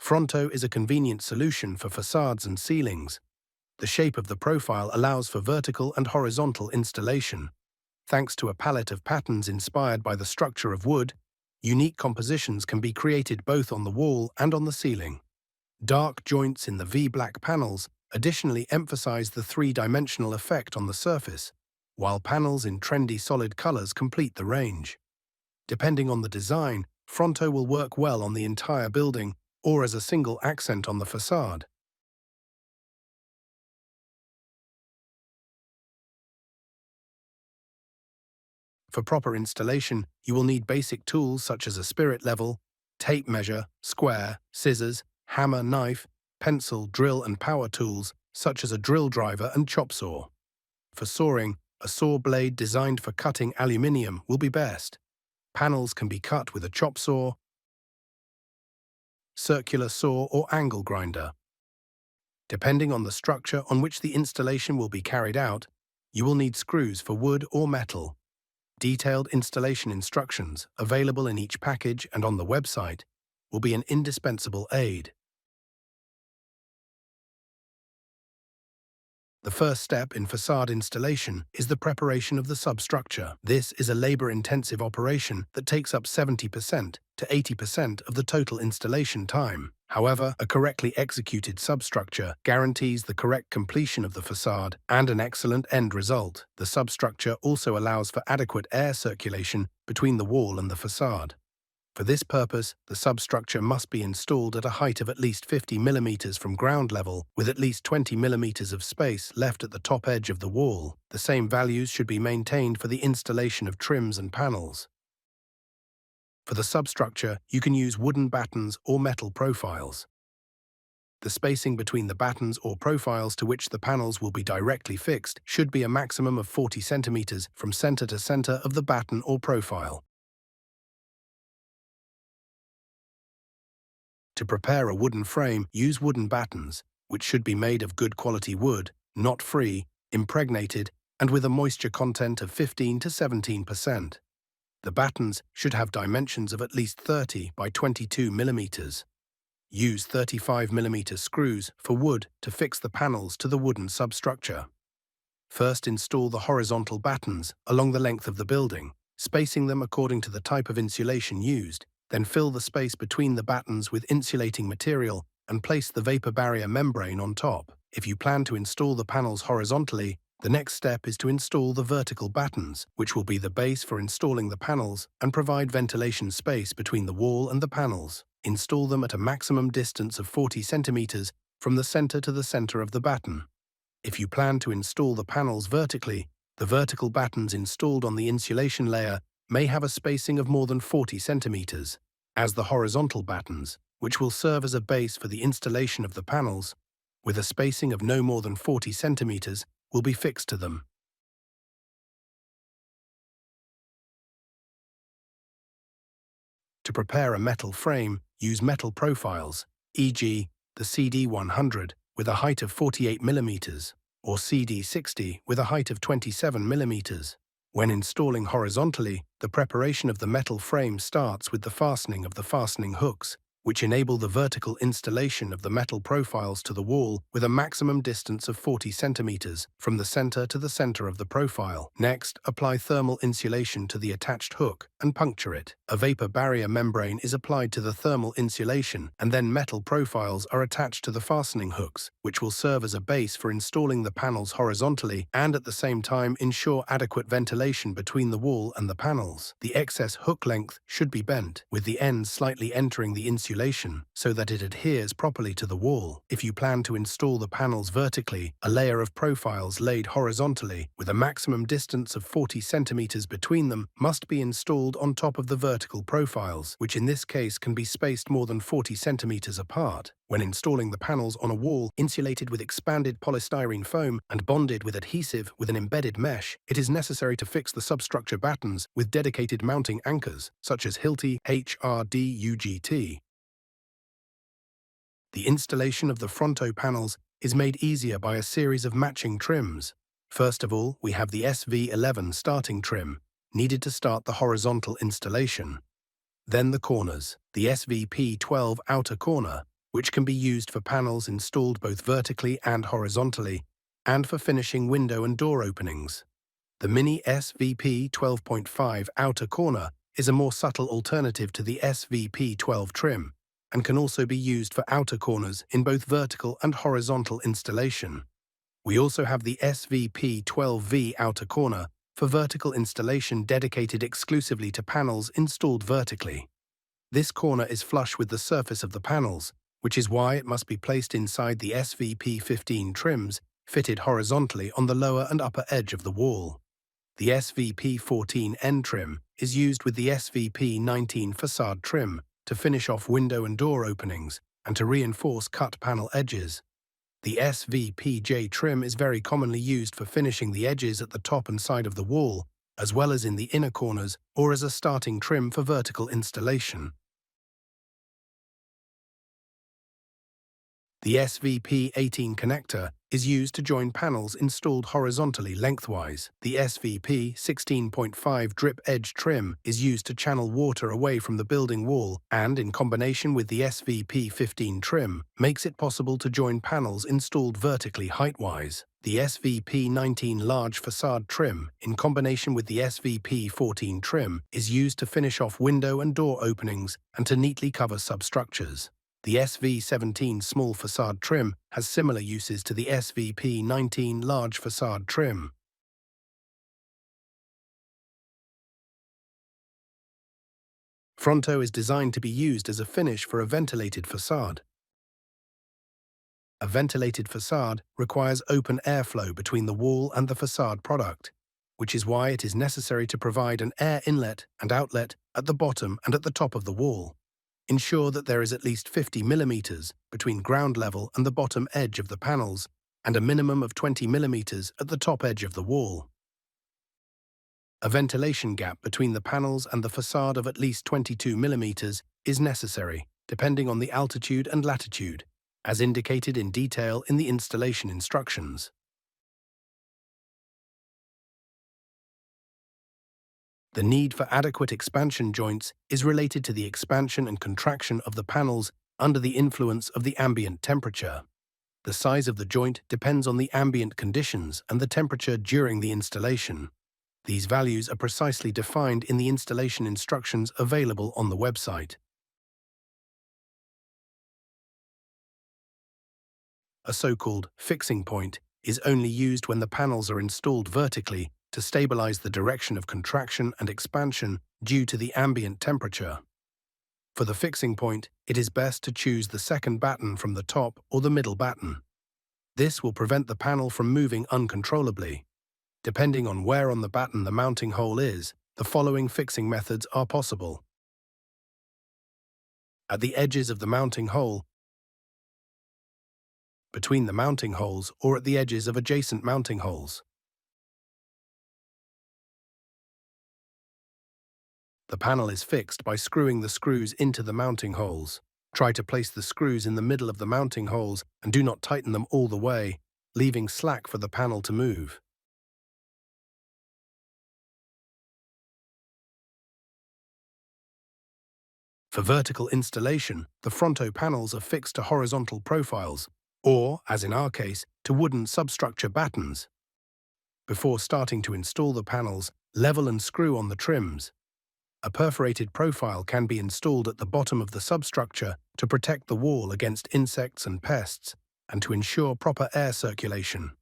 Fronto is a convenient solution for facades and ceilings. The shape of the profile allows for vertical and horizontal installation. Thanks to a palette of patterns inspired by the structure of wood, unique compositions can be created both on the wall and on the ceiling. Dark joints in the V-black panels additionally emphasize the three-dimensional effect on the surface, while panels in trendy solid colors complete the range. Depending on the design, Fronto will work well on the entire building or as a single accent on the facade. For proper installation, you will need basic tools such as a spirit level, tape measure, square, scissors, hammer, knife, pencil, drill and power tools such as a drill driver and chop saw. For sawing, a saw blade designed for cutting aluminium will be best. Panels can be cut with a chop saw, circular saw or angle grinder. Depending on the structure on which the installation will be carried out, you will need screws for wood or metal. Detailed installation instructions, available in each package and on the website, will be an indispensable aid. The first step in facade installation is the preparation of the substructure. This is a labor-intensive operation that takes up 70% to 80% of the total installation time. However, a correctly executed substructure guarantees the correct completion of the facade and an excellent end result. The substructure also allows for adequate air circulation between the wall and the facade. For this purpose, the substructure must be installed at a height of at least 50 mm from ground level, with at least 20 mm of space left at the top edge of the wall. The same values should be maintained for the installation of trims and panels. For the substructure, you can use wooden battens or metal profiles. The spacing between the battens or profiles to which the panels will be directly fixed should be a maximum of 40 cm from center to center of the batten or profile. To prepare a wooden frame, use wooden battens, which should be made of good quality wood, not free, impregnated, and with a moisture content of 15 to 17%. The battens should have dimensions of at least 30 by 22 mm. Use 35 mm screws for wood to fix the panels to the wooden substructure. First install the horizontal battens along the length of the building, spacing them according to the type of insulation used. Then fill the space between the battens with insulating material and place the vapor barrier membrane on top. If you plan to install the panels horizontally, the next step is to install the vertical battens, which will be the base for installing the panels and provide ventilation space between the wall and the panels. Install them at a maximum distance of 40 cm from the center to the center of the batten. If you plan to install the panels vertically, the vertical battens installed on the insulation layer may have a spacing of more than 40 cm, as the horizontal battens, which will serve as a base for the installation of the panels, with a spacing of no more than 40 cm, will be fixed to them. To prepare a metal frame, use metal profiles, e.g. the CD100 with a height of 48 mm or CD60 with a height of 27 mm. When installing horizontally, the preparation of the metal frame starts with the fastening of the fastening hooks, which enable the vertical installation of the metal profiles to the wall with a maximum distance of 40 cm from the center to the center of the profile. Next, apply thermal insulation to the attached hook and puncture it. A vapor barrier membrane is applied to the thermal insulation, and then metal profiles are attached to the fastening hooks, which will serve as a base for installing the panels horizontally and at the same time ensure adequate ventilation between the wall and the panels. The excess hook length should be bent, with the ends slightly entering the insulation so that it adheres properly to the wall. If you plan to install the panels vertically, a layer of profiles laid horizontally with a maximum distance of 40 cm between them must be installed on top of the vertical profiles, which in this case can be spaced more than 40 cm apart. When installing the panels on a wall insulated with expanded polystyrene foam and bonded with adhesive with an embedded mesh, it is necessary to fix the substructure battens with dedicated mounting anchors, such as Hilti HRD-UGT. The installation of the Fronto panels is made easier by a series of matching trims. First of all, we have the SV11 starting trim, needed to start the horizontal installation. Then the corners, the SVP12 outer corner, which can be used for panels installed both vertically and horizontally, and for finishing window and door openings. The Mini SVP 12.5 outer corner is a more subtle alternative to the SVP 12 trim, and can also be used for outer corners in both vertical and horizontal installation. We also have the SVP 12V outer corner for vertical installation dedicated exclusively to panels installed vertically. This corner is flush with the surface of the panels, which is why it must be placed inside the SVP 15 trims fitted horizontally on the lower and upper edge of the wall. The SVP 14N trim is used with the SVP 19 facade trim to finish off window and door openings and to reinforce cut panel edges. The SVPJ trim is very commonly used for finishing the edges at the top and side of the wall, as well as in the inner corners or as a starting trim for vertical installation. The SVP18 connector is used to join panels installed horizontally lengthwise. The SVP 16.5 drip edge trim is used to channel water away from the building wall and, in combination with the SVP 15 trim, makes it possible to join panels installed vertically height-wise. The SVP 19 large facade trim, in combination with the SVP 14 trim, is used to finish off window and door openings and to neatly cover substructures. The SV17 small facade trim has similar uses to the SVP19 large facade trim. Fronto is designed to be used as a finish for a ventilated facade. A ventilated facade requires open airflow between the wall and the facade product, which is why it is necessary to provide an air inlet and outlet at the bottom and at the top of the wall. Ensure that there is at least 50 mm between ground level and the bottom edge of the panels, and a minimum of 20 mm at the top edge of the wall. A ventilation gap between the panels and the facade of at least 22 mm is necessary, depending on the altitude and latitude, as indicated in detail in the installation instructions. The need for adequate expansion joints is related to the expansion and contraction of the panels under the influence of the ambient temperature. The size of the joint depends on the ambient conditions and the temperature during the installation. These values are precisely defined in the installation instructions available on the website. A so-called fixing point is only used when the panels are installed vertically to stabilize the direction of contraction and expansion due to the ambient temperature. For the fixing point, it is best to choose the second batten from the top or the middle batten. This will prevent the panel from moving uncontrollably. Depending on where on the batten the mounting hole is, the following fixing methods are possible. At the edges of the mounting hole, between the mounting holes, or at the edges of adjacent mounting holes. The panel is fixed by screwing the screws into the mounting holes. Try to place the screws in the middle of the mounting holes and do not tighten them all the way, leaving slack for the panel to move. For vertical installation, the Fronto panels are fixed to horizontal profiles, or, as in our case, to wooden substructure battens. Before starting to install the panels, level and screw on the trims. A perforated profile can be installed at the bottom of the substructure to protect the wall against insects and pests, and to ensure proper air circulation.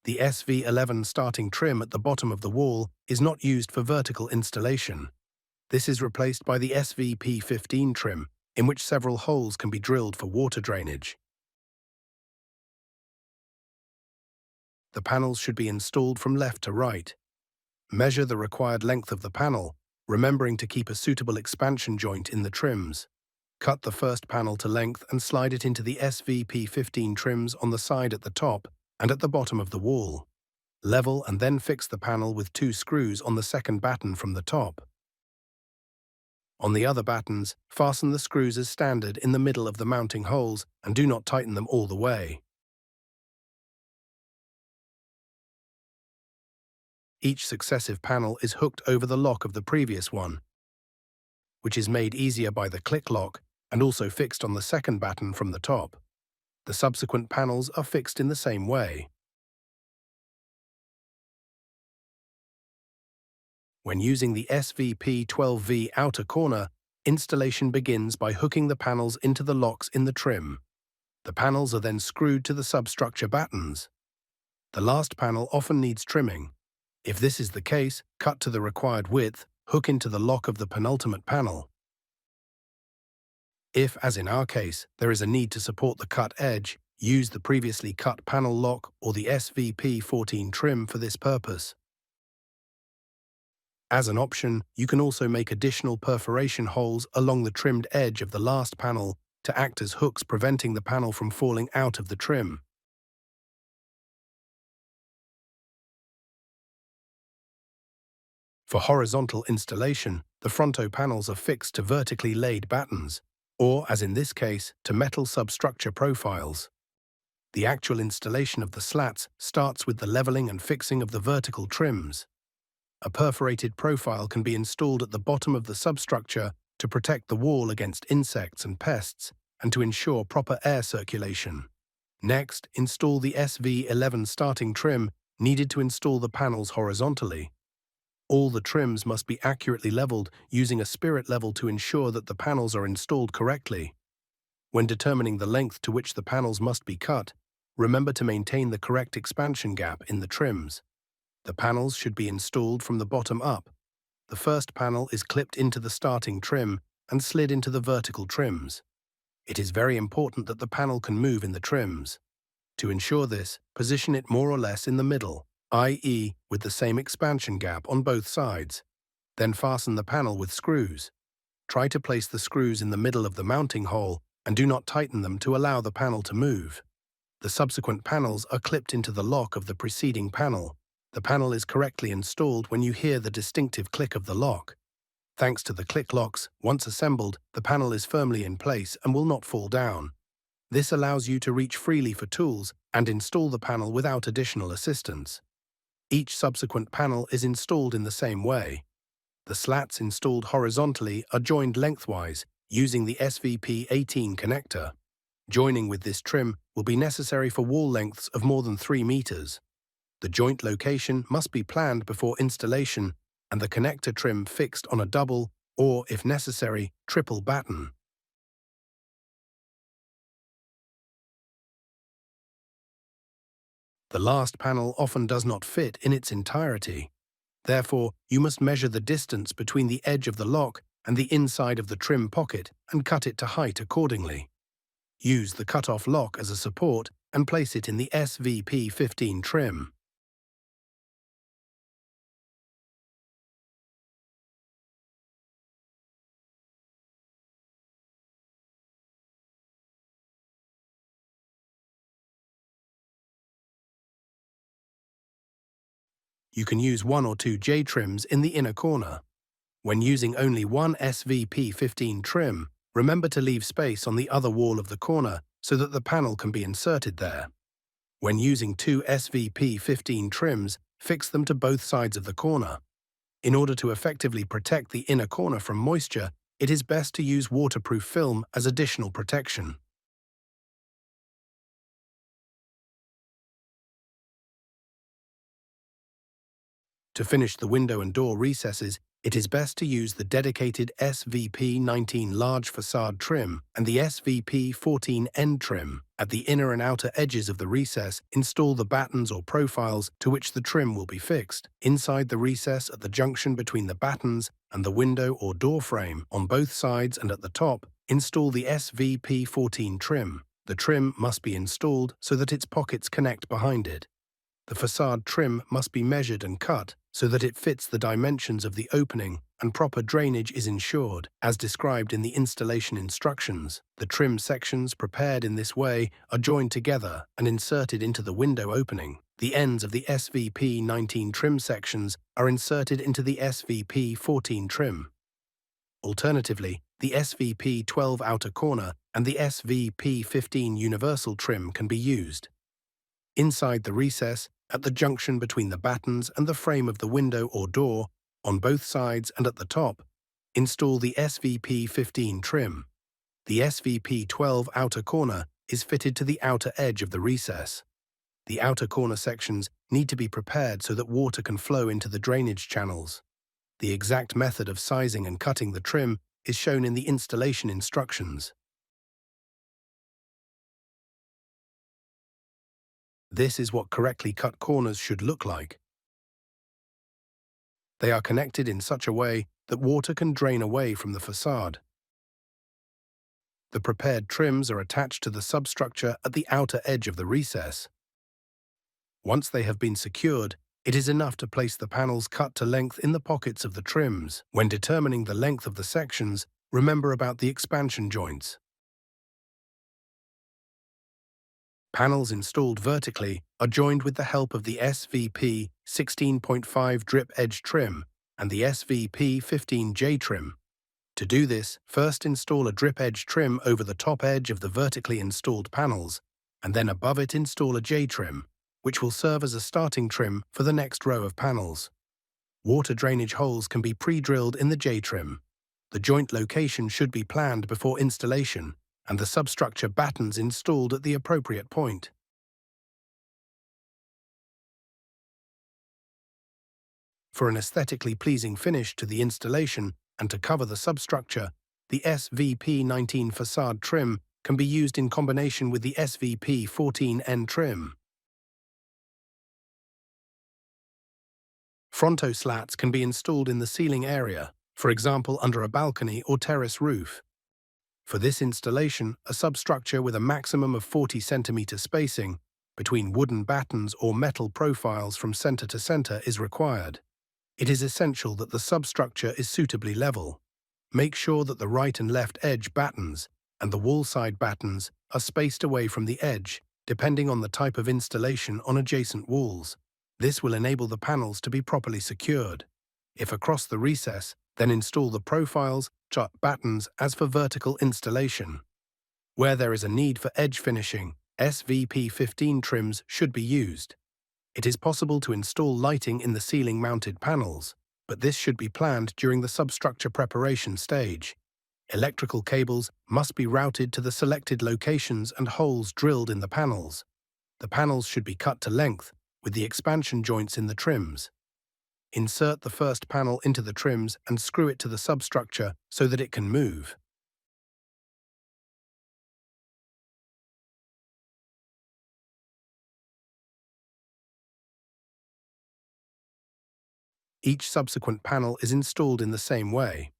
The SV11 starting trim at the bottom of the wall is not used for vertical installation. This is replaced by the SVP15 trim, in which several holes can be drilled for water drainage. The panels should be installed from left to right. Measure the required length of the panel, remembering to keep a suitable expansion joint in the trims. Cut the first panel to length and slide it into the SVP15 trims on the side at the top and at the bottom of the wall. Level and then fix the panel with 2 screws on the second batten from the top. On the other battens, fasten the screws as standard in the middle of the mounting holes and do not tighten them all the way. Each successive panel is hooked over the lock of the previous one, which is made easier by the click lock and also fixed on the second batten from the top. The subsequent panels are fixed in the same way. When using the SVP12V outer corner, installation begins by hooking the panels into the locks in the trim. The panels are then screwed to the substructure battens. The last panel often needs trimming. If this is the case, cut to the required width, hook into the lock of the penultimate panel. If, as in our case, there is a need to support the cut edge, use the previously cut panel lock or the SVP14 trim for this purpose. As an option, you can also make additional perforation holes along the trimmed edge of the last panel to act as hooks, preventing the panel from falling out of the trim. For horizontal installation, the Fronto panels are fixed to vertically laid battens, or, as in this case, to metal substructure profiles. The actual installation of the slats starts with the leveling and fixing of the vertical trims. A perforated profile can be installed at the bottom of the substructure to protect the wall against insects and pests and to ensure proper air circulation. Next, install the SV11 starting trim needed to install the panels horizontally. All the trims must be accurately leveled using a spirit level to ensure that the panels are installed correctly. When determining the length to which the panels must be cut, remember to maintain the correct expansion gap in the trims. The panels should be installed from the bottom up. The first panel is clipped into the starting trim and slid into the vertical trims. It is very important that the panel can move in the trims. To ensure this, position it more or less in the middle, i.e., with the same expansion gap on both sides. Then fasten the panel with screws. Try to place the screws in the middle of the mounting hole and do not tighten them to allow the panel to move. The subsequent panels are clipped into the lock of the preceding panel. The panel is correctly installed when you hear the distinctive click of the lock. Thanks to the click locks, once assembled, the panel is firmly in place and will not fall down. This allows you to reach freely for tools and install the panel without additional assistance. Each subsequent panel is installed in the same way. The slats installed horizontally are joined lengthwise using the SVP18 connector. Joining with this trim will be necessary for wall lengths of more than 3 meters. The joint location must be planned before installation and the connector trim fixed on a double or, if necessary, triple batten. The last panel often does not fit in its entirety. Therefore, you must measure the distance between the edge of the lock and the inside of the trim pocket and cut it to height accordingly. Use the cut-off lock as a support and place it in the SVP15 trim. You can use 1 or 2 J-trims in the inner corner. When using only one SVP15 trim, remember to leave space on the other wall of the corner so that the panel can be inserted there. When using 2 SVP15 trims, fix them to both sides of the corner. In order to effectively protect the inner corner from moisture, it is best to use waterproof film as additional protection. To finish the window and door recesses, it is best to use the dedicated SVP19 large facade trim and the SVP14 end trim. At the inner and outer edges of the recess, install the battens or profiles to which the trim will be fixed. Inside the recess at the junction between the battens and the window or door frame, on both sides and at the top, install the SVP14 trim. The trim must be installed so that its pockets connect behind it. The facade trim must be measured and cut so that it fits the dimensions of the opening and proper drainage is ensured, as described in the installation instructions. The trim sections prepared in this way are joined together and inserted into the window opening. The ends of the SVP19 trim sections are inserted into the SVP14 trim. Alternatively, the SVP12 outer corner and the SVP15 universal trim can be used. Inside the recess, at the junction between the battens and the frame of the window or door, on both sides and at the top, install the SVP15 trim. The SVP12 outer corner is fitted to the outer edge of the recess. The outer corner sections need to be prepared so that water can flow into the drainage channels. The exact method of sizing and cutting the trim is shown in the installation instructions. This is what correctly cut corners should look like. They are connected in such a way that water can drain away from the facade. The prepared trims are attached to the substructure at the outer edge of the recess. Once they have been secured, it is enough to place the panels cut to length in the pockets of the trims. When determining the length of the sections, remember about the expansion joints. Panels installed vertically are joined with the help of the SVP 16.5 drip edge trim and the SVP 15J trim. To do this, first install a drip edge trim over the top edge of the vertically installed panels, and then above it install a J trim, which will serve as a starting trim for the next row of panels. Water drainage holes can be pre-drilled in the J trim. The joint location should be planned before installation, and the substructure battens installed at the appropriate point. For an aesthetically pleasing finish to the installation and to cover the substructure, the SVP19 facade trim can be used in combination with the SVP14N trim. Fronto slats can be installed in the ceiling area, for example under a balcony or terrace roof. For this installation, a substructure with a maximum of 40 cm spacing between wooden battens or metal profiles from center to center is required. It is essential that the substructure is suitably level. Make sure that the right and left edge battens and the wall side battens are spaced away from the edge, depending on the type of installation on adjacent walls. This will enable the panels to be properly secured. If across the recess, then install the profiles, battens as for vertical installation. Where there is a need for edge finishing, SVP15 trims should be used. It is possible to install lighting in the ceiling-mounted panels, but this should be planned during the substructure preparation stage. Electrical cables must be routed to the selected locations and holes drilled in the panels. The panels should be cut to length, with the expansion joints in the trims. Insert the first panel into the trims and screw it to the substructure so that it can move. Each subsequent panel is installed in the same way.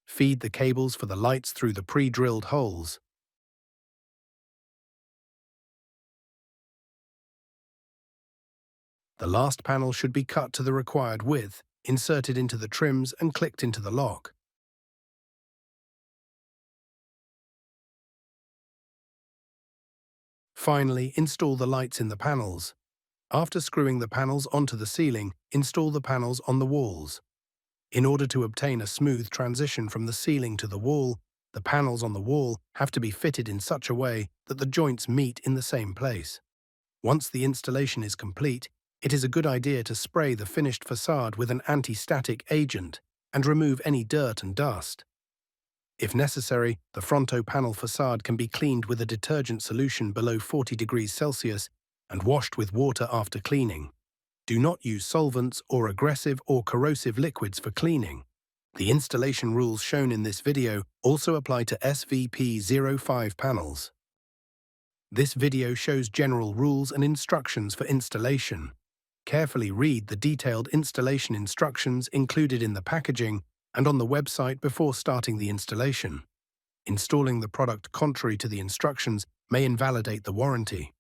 Feed the cables for the lights through the pre-drilled holes. The last panel should be cut to the required width, inserted into the trims and clicked into the lock. Finally, install the lights in the panels. After screwing the panels onto the ceiling, install the panels on the walls. In order to obtain a smooth transition from the ceiling to the wall, the panels on the wall have to be fitted in such a way that the joints meet in the same place. Once the installation is complete, it is a good idea to spray the finished facade with an anti-static agent and remove any dirt and dust. If necessary, the Fronto panel facade can be cleaned with a detergent solution below 40 degrees Celsius and washed with water after cleaning. Do not use solvents or aggressive or corrosive liquids for cleaning. The installation rules shown in this video also apply to SVP05 panels. This video shows general rules and instructions for installation. Carefully read the detailed installation instructions included in the packaging and on the website before starting the installation. Installing the product contrary to the instructions may invalidate the warranty.